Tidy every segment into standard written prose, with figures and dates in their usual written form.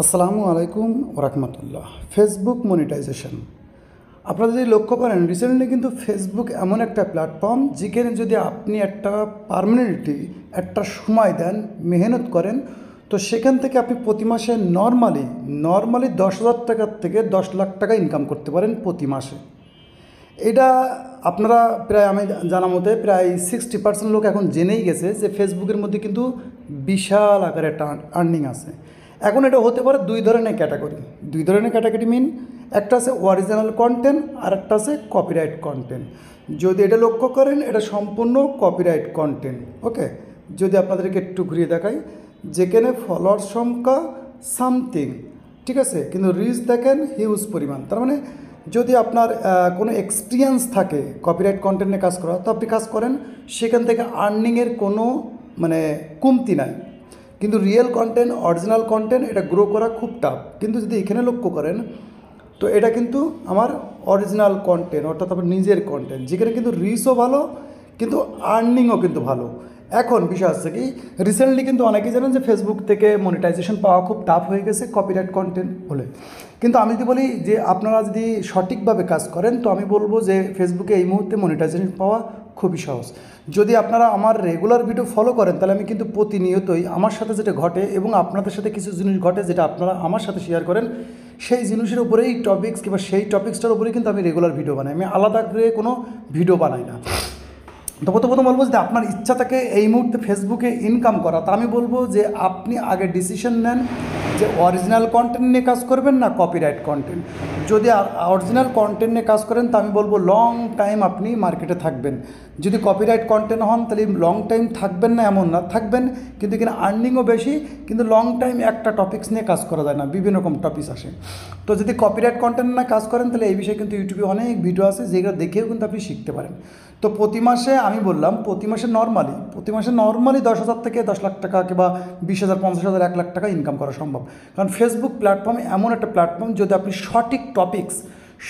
আসসালামু আলাইকুম ওরহমতুল্লাহ। ফেসবুক মনিটাইজেশন আপনারা যদি লক্ষ্য করেন, রিসেন্টলি কিন্তু ফেসবুক এমন একটা প্ল্যাটফর্ম যেখানে যদি আপনি একটা পার্মানেন্টলি একটা সময় দেন, মেহনত করেন, তো সেখান থেকে আপনি প্রতি মাসে নর্মালি 10,000 টাকার থেকে 10 লাখ টাকা ইনকাম করতে পারেন প্রতি মাসে। এটা আপনারা প্রায়, আমি জানা মতে প্রায় 60% লোক এখন জেনেই গেছে যে ফেসবুকের মধ্যে কিন্তু বিশাল আকারে একটা আর্নিং আছে। এখন এটা হতে পারে দুই ধরনের ক্যাটাগরি মিন, একটা আছে অরিজিনাল কন্টেন্ট আর একটা আছে কপিরাইট কন্টেন্ট। যদি এটা লক্ষ্য করেন, এটা সম্পূর্ণ কপিরাইট কন্টেন্ট। ওকে, যদি আপনাদেরকে একটু ঘুরিয়ে দেখাই, যেখানে ফলোয়ার সংখ্যা সামথিং, ঠিক আছে, কিন্তু রিচ দেখেন হিউজ পরিমাণ। তার মানে যদি আপনার কোনো এক্সপিরিয়েন্স থাকে কপিরাইট কন্টেন্টে কাজ করা, তো আপনি কাজ করেন, সেখান থেকে আর্নিংয়ের কোনো কমতি নাই। কিন্তু রিয়েল কন্টেন্ট, অরিজিনাল কন্টেন্ট, এটা গ্রো করা খুব টাফ। কিন্তু যদি এখানে লক্ষ্য করেন, তো এটা কিন্তু আমার অরিজিনাল কন্টেন্ট, অর্থাৎ আমার নিজের কন্টেন্ট, যেখানে কিন্তু রিচও ভালো, কিন্তু আর্নিংও কিন্তু ভালো। এখন বিষয় হচ্ছে কি, রিসেন্টলি কিন্তু অনেকেই জানেন যে ফেসবুক থেকে মনিটাইজেশন পাওয়া খুব টাফ হয়ে গেছে কপিরাইট কন্টেন্ট বলে। কিন্তু আমি যদি বলি যে আপনারা যদি সঠিকভাবে কাজ করেন, তো আমি বলবো যে ফেসবুকে এই মুহূর্তে মনিটাইজেশন পাওয়া খুবই সহজ। যদি আপনারা আমার রেগুলার ভিডিও ফলো করেন, তাহলে আমি কিন্তু প্রতিনিয়তই আমার সাথে যেটা ঘটে এবং আপনাদের সাথে কিছু জিনিস ঘটে যেটা আপনারা আমার সাথে শেয়ার করেন, সেই জিনিসের উপরেই টপিক্স কিংবা সেই টপিক্সটার উপরেই কিন্তু আমি রেগুলার ভিডিও বানাই। আমি আলাদা করে কোনো ভিডিও বানাই না। তো প্রথম বলবো যে আপনার ইচ্ছা থাকে এই মুহূর্তে ফেসবুকে ইনকাম করা, তা আমি বলবো যে আপনি আগে ডিসিশন নেন যে অরিজিনাল কন্টেন্ট নিয়ে কাজ করবেন না কপিরাইট কন্টেন্ট। যদি অরিজিনাল কন্টেন্ট নিয়ে কাজ করেন, তা আমি বলবো লং টাইম আপনি মার্কেটে থাকবেন। যদি কপিরাইট কন্টেন্ট হন, তাহলে লং টাইম থাকবেন না এমন না, থাকবেন, কিন্তু এখানে আর্নিংও বেশি, কিন্তু লং টাইম একটা টপিক্স নিয়ে কাজ করা যায় না, বিভিন্ন রকম টপিক্স আসে। তো যদি কপিরাইট কন্টেন্ট না কাজ করেন, তাহলে এই বিষয়ে কিন্তু ইউটিউবে অনেক ভিডিও আছে, যেগুলো দেখেও কিন্তু আপনি শিখতে পারেন। তো প্রতি মাসে আমি বললাম, প্রতি মাসে নর্মালি 10,000 থেকে 10 লাখ টাকা কিংবা 20,000, 50,000, 1 লাখ টাকা ইনকাম করা সম্ভব। কারণ ফেসবুক প্ল্যাটফর্ম এমন একটা প্ল্যাটফর্ম, যদি আপনি সঠিক টপিক্স,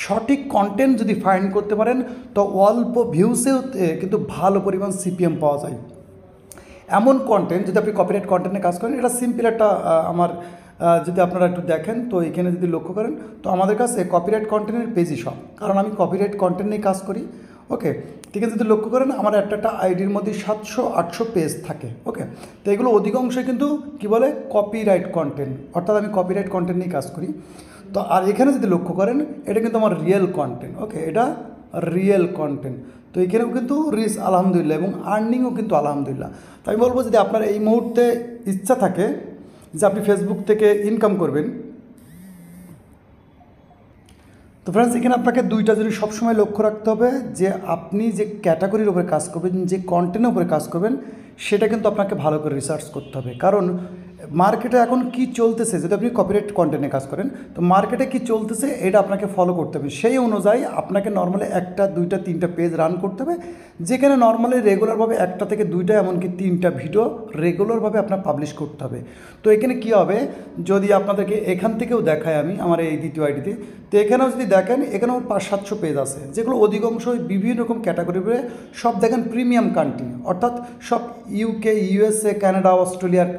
সঠিক কন্টেন্ট যদি ফাইন্ড করতে পারেন, তো অল্প ভিউসেও কিন্তু ভালো পরিমাণ সিপিএম পাওয়া যায়। এমন কন্টেন্ট, যদি আপনি কপিরাইট কন্টেন্টে কাজ করেন, এটা সিম্পল একটা আমার যদি আপনারা একটু দেখেন, তো এখানে যদি লক্ষ্য করেন, তো আমাদের কাছে কপিরাইট কন্টেন্টের পেজই সব, কারণ আমি কপিরাইট কন্টেন্ট নিয়ে কাজ করি। ওকে, ঠিক আছে, যদি লক্ষ্য করেন, আমার একটা আইডির মধ্যে 700-800 পেজ থাকে। ওকে, তো এগুলো অধিকাংশই কিন্তু কী বলে কপিরাইট কন্টেন্ট, অর্থাৎ আমি কপিরাইট কন্টেন্ট নিয়ে কাজ করি। তো আর এখানে যদি লক্ষ্য করেন, এটা কিন্তু আমার রিয়েল কন্টেন্ট। ওকে, এটা রিয়েল কন্টেন্ট। তো এখানেও কিন্তু রিচ আলহামদুলিল্লাহ এবং আর্নিংও কিন্তু আলহামদুলিল্লাহ। তো আমি বলবো, যদি আপনার এই মুহূর্তে ইচ্ছা থাকে যে আপনি ফেসবুক থেকে ইনকাম করবেন, তো ফ্রেন্ডস, এখানে আপনাকে দুইটা জিনিস সবসময় লক্ষ্য রাখতে হবে, যে আপনি যে ক্যাটাগরির উপরে কাজ করবেন, যে কন্টেন্টের উপরে কাজ করবেন, সেটা কিন্তু আপনাকে ভালো করে রিসার্চ করতে হবে। কারণ মার্কেটে এখন কি চলতেছে, যদি আপনি কপিরাইট কন্টেন্টে কাজ করেন, তো মার্কেটে কি চলতেছে এটা আপনাকে ফলো করতে হবে। সেই অনুযায়ী আপনাকে নর্মালি 1টা, 2টা, 3টা পেজ রান করতে হবে, যেখানে নর্মালি রেগুলারভাবে 1টা থেকে 2টা, এমনকি 3টা ভিডিও রেগুলারভাবে আপনার পাবলিশ করতে হবে। তো এখানে কী হবে, যদি আপনাদেরকে এখান থেকেও দেখায় আমি আমার এই দ্বিতীয় আইডিতে, তো এখানেও যদি দেখেন, এখানেও 500-700 পেজ আছে, যেগুলো অধিকাংশই বিভিন্ন রকম ক্যাটাগরিতে, সব দেখেন প্রিমিয়াম কান্ট্রি, অর্থাৎ সব ইউকে, ইউএসএ, কানাডা, অস্ট্রেলিয়ার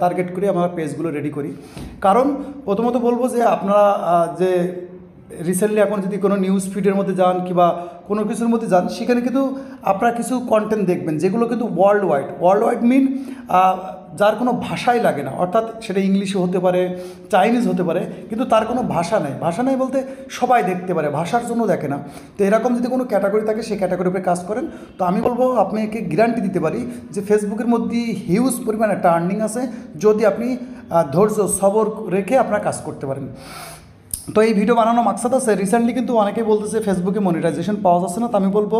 টার্গেট করে আমরা পেজগুলো রেডি করি। কারণ প্রথমত বলবো যে আপনারা যে রিসেন্টলি এখন যদি কোনো নিউজ ফিডের মধ্যে যান কিংবা কোনো কিছুর মধ্যে যান, সেখানে কিন্তু আপনারা কিছু কন্টেন্ট দেখবেন যেগুলো কিন্তু ওয়ার্ল্ড ওয়াইড মিন যার কোনো ভাষাই লাগে না, অর্থাৎ সেটা ইংলিশে হতে পারে, চাইনিজ হতে পারে, কিন্তু তার কোনো ভাষা নেই বলতে সবাই দেখতে পারে, ভাষার জন্য দেখে না। তো এরকম যদি কোনো ক্যাটাগরি থাকে, সেই ক্যাটাগরির উপরে কাজ করেন, তো আমি বলবো, আপনাকে গ্যারান্টি দিতে পারি যে ফেসবুকের মধ্যে হিউজ পরিমাণ একটা আর্নিং আছে, যদি আপনি ধৈর্য সবর রেখে আপনার কাজ করতে পারেন। তো এই ভিডিও বানানো মাকসাদ আছে, রিসেন্টলি কিন্তু অনেকেই বলতেছে ফেসবুকে মনিটাইজেশন পাওয়া যাচ্ছে না। তো আমি বলবো,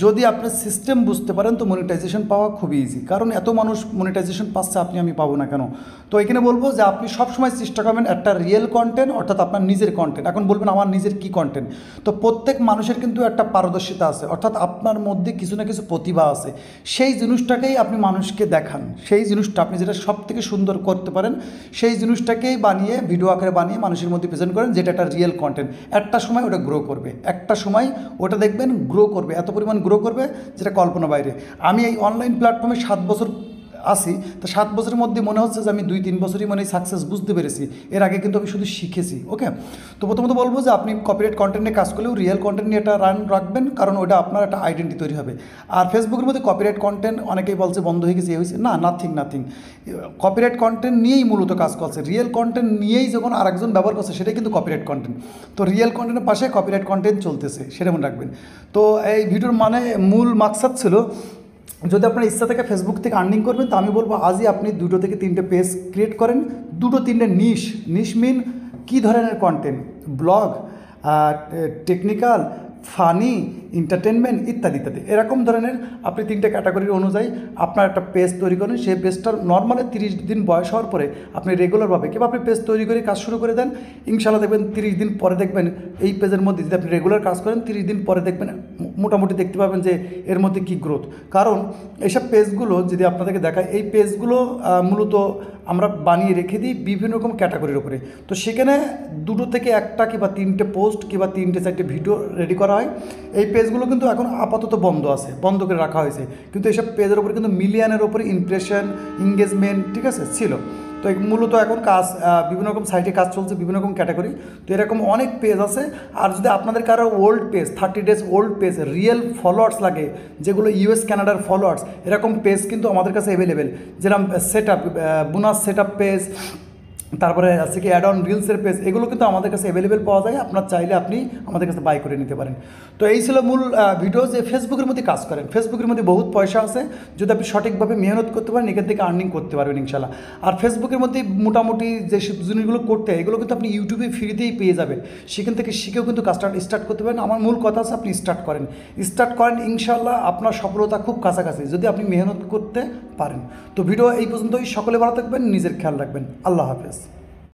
যদি আপনি সিস্টেম বুঝতে পারেন, তো মনিটাইজেশন পাওয়া খুবই ইজি। কারণ এত মানুষ মনিটাইজেশন পাচ্ছে, আমি পাবো না কেন? তো এখানে বলবো যে আপনি সবসময় চেষ্টা করবেন একটা রিয়েল কন্টেন্ট, অর্থাৎ আপনার নিজের কন্টেন্ট। এখন বলবেন আমার নিজের কী কন্টেন্ট? তো প্রত্যেক মানুষের কিন্তু একটা পারদর্শিতা আছে, অর্থাৎ আপনার মধ্যে কিছু না কিছু প্রতিভা আছে, সেই জিনিসটাকেই আপনি মানুষকে দেখান। সেই জিনিসটা আপনি যেটা সব থেকে সুন্দর করতে পারেন, সেই জিনিসটাকেই বানিয়ে, ভিডিও আকারে বানিয়ে মানুষের মধ্যে প্রেজেন্ট করেন, যেটা একটা রিয়েল কন্টেন্ট। একটা সময় ওটা গ্রো করবে, একটা সময় ওটা দেখবেন গ্রো করবে, এত পরিমাণ গ্রো করবে যেটা কল্পনা বাইরে। আমি এই অনলাইন প্ল্যাটফর্মে 7 বছর আসি, তো 7 বছরের মধ্যে মনে হচ্ছে যে আমি 2-3 বছরই মানে সাকসেস বুঝতে পেরেছি। এর আগে কিন্তু আমি শুধু শিখেছি। ওকে, তো প্রথমত বলবো যে আপনি কপিরাইট কন্টেন্ট নিয়ে কাজ করলেও রিয়েল কন্টেন্ট নিয়ে এটা রাখবেন, কারণ ওটা আপনার একটা আইডেন্টি তৈরি হবে। আর ফেসবুকের মধ্যে কপিরাইট কন্টেন্ট অনেকেই বলছে বন্ধ হয়ে গেছে, হয়েছে না, নাথিং। কপিরাইট কন্টেন্ট নিয়েই মূলত কাজ করছে। রিয়েল কন্টেন্ট নিয়েই যখন আরেকজন ব্যবহার করছে সেটাই কিন্তু কপিরাইট কন্টেন্ট। তো রিয়েল কন্টেন্টের পাশে কপিরাইট কন্টেন্ট চলতেছে, সেটা মনে রাখবেন। তো এই ভিডিওর মানে মূল মাকসাদ ছিল, যদি আপনার ইচ্ছা থেকে ফেসবুক থেকে আর্নিং করবেন, তো আমি বলবো আজই আপনি 2 থেকে 3টে পেজ ক্রিয়েট করেন। 2-3টে নিশ মিন কী ধরনের content, blog, technical, funny, entertainment ইত্যাদি এরকম ধরনের আপনি 3টে ক্যাটাগরির অনুযায়ী আপনার একটা পেজ তৈরি করেন। সেই পেজটার নর্মালি 30 দিন বয়স হওয়ার পরে আপনি রেগুলারভাবে কিংবা আপনি পেজ তৈরি করে কাজ শুরু করে দেন, ইনশাআল্লাহ দেখবেন 30 দিন পরে দেখবেন এই পেজের মধ্যে যদি আপনি রেগুলার কাজ করেন, 30 দিন পরে দেখবেন মোটামুটি দেখতে পাবেন যে এর মধ্যে কী গ্রোথ। কারণ এইসব পেজগুলো যদি আপনাদেরকে দেখায়, এই পেজগুলো মূলত আমরা বানিয়ে রেখে দিই বিভিন্ন রকম ক্যাটাগরির উপরে। তো সেখানে 2 থেকে 1টা কিংবা 3টে পোস্ট কিংবা 3-4টে ভিডিও রেডি করা হয়। এই পেজগুলো কিন্তু এখন আপাতত বন্ধ করে রাখা হয়েছে, কিন্তু এইসব পেজের উপরে কিন্তু মিলিয়নের উপরে ইমপ্রেশন, এঙ্গেজমেন্ট, ঠিক আছে, ছিল। তো মূলত এখন কাজ বিভিন্ন রকম সাইটে কাজ চলছে, বিভিন্ন রকম ক্যাটাগরি। তো এরকম অনেক পেজ আছে। আর যদি আপনাদের কারো old page, 30 days old page, real followers লাগে, যেগুলো US কানাডার ফলোয়ার্স, এরকম পেজ কিন্তু আমাদের কাছে অ্যাভেলেবেল। যেরকম বোনাস সেট আপ পেজ, তারপরে আছে কি অ্যাড অন রিলসের পেজ, এগুলো কিন্তু আমাদের কাছে অ্যাভেলেবেল পাওয়া যায়। আপনার চাইলে আপনি আমাদের কাছে বাই করে নিতে পারেন। তো এই ছিল মূল ভিডিও, যে ফেসবুকের মধ্যে কাজ করেন। ফেসবুকের মধ্যে বহুত পয়সা আছে, যদি আপনি সঠিকভাবে মেহনত করতে পারেন, এখান থেকে আর্নিং করতে পারবেন ইনশাল্লাহ। আর ফেসবুকের মধ্যে মোটামুটি যে জিনিসগুলো করতে হয়, এগুলো কিন্তু আপনি ইউটিউবে ফ্রিতেই পেয়ে যাবেন। সেখান থেকে শিখেও কিন্তু কাজটা স্টার্ট করতে পারেন। আমার মূল কথা আছে আপনি স্টার্ট করেন ইনশাল্লাহ আপনার সফলতা খুব কাছাকাছি, যদি আপনি মেহনত করতে পারেন। তো ভিডিও এই পর্যন্তই। সকলে ভালো থাকবেন, নিজের খেয়াল রাখবেন। আল্লাহ হাফেজ।